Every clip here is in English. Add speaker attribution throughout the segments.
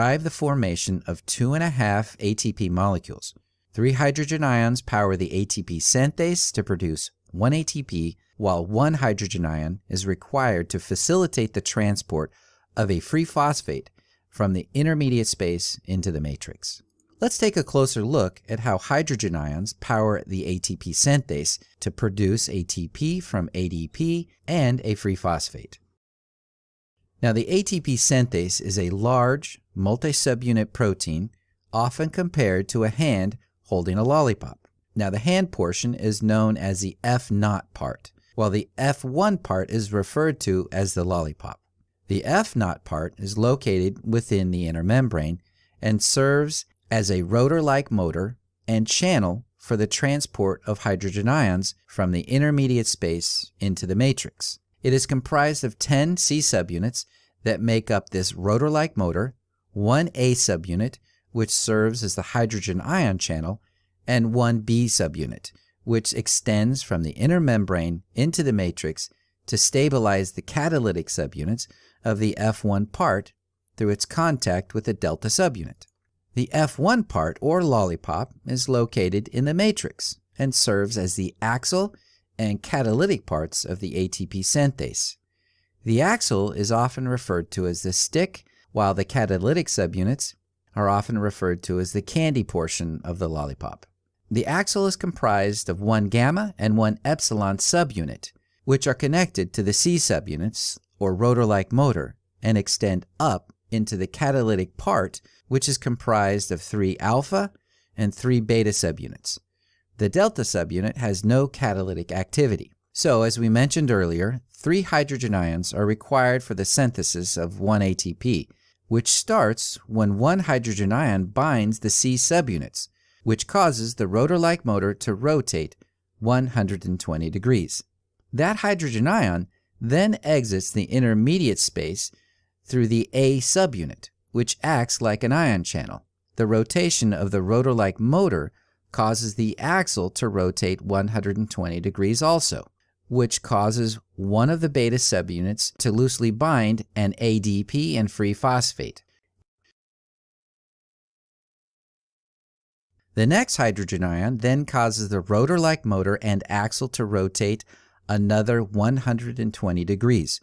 Speaker 1: drive the formation of 2.5 ATP molecules. 3 hydrogen ions power the ATP synthase to produce 1 ATP, while 1 hydrogen ion is required to facilitate the transport of a free phosphate from the intermediate space into the matrix. Let's take a closer look at how hydrogen ions power the ATP synthase to produce ATP from ADP and a free phosphate. Now, the ATP synthase is a large, multi-subunit protein, often compared to a hand holding a lollipop. Now, the hand portion is known as the F0 part, while the F1 part is referred to as the lollipop. The F0 part is located within the inner membrane and serves as a rotor-like motor and channel for the transport of hydrogen ions from the intermediate space into the matrix. It is comprised of 10 C subunits that make up this rotor-like motor, 1 A subunit, which serves as the hydrogen ion channel, and 1 B subunit, which extends from the inner membrane into the matrix to stabilize the catalytic subunits of the F1 part through its contact with the delta subunit. The F1 part, or lollipop, is located in the matrix and serves as the acyl and catalytic parts of the ATP synthase. The acyl is often referred to as the stick, while the catalytic subunits are often referred to as the candy portion of the lollipop. The acyl is comprised of 1 gamma and 1 epsilon subunit, which are connected to the C subunits, or rotor-like motor, and extend up into the catalytic part, which is comprised of 3 alpha and 3 beta subunits. The delta subunit has no catalytic activity. So, as we mentioned earlier, 3 hydrogen ions are required for the synthesis of 1 ATP, which starts when 1 hydrogen ion binds the C subunits, which causes the rotor-like motor to rotate 120 degrees. That hydrogen ion then exits the intermediate space through the A subunit, which acts like an ion channel. The rotation of the rotor-like motor causes the acyl to rotate 120 degrees also, which causes one of the beta subunits to loosely bind an ADP and free phosphate. The next hydrogen ion then causes the rotor-like motor and acyl to rotate another 120 degrees,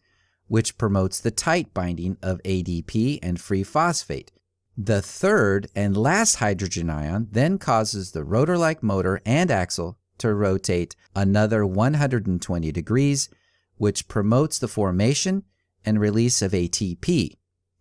Speaker 1: which promotes the tight binding of ADP and free phosphate. The third and last hydrogen ion then causes the rotor-like motor and acyl to rotate another 120 degrees, which promotes the formation and release of ATP,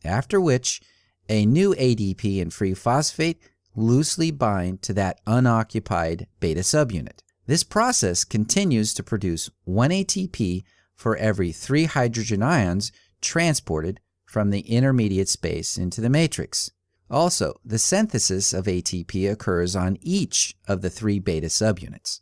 Speaker 1: after which a new ADP and free phosphate loosely bind to that unoccupied beta subunit. This process continues to produce 1 ATP for every 3 hydrogen ions transported from the intermediate space into the matrix. Also, the synthesis of ATP occurs on each of the 3 beta subunits.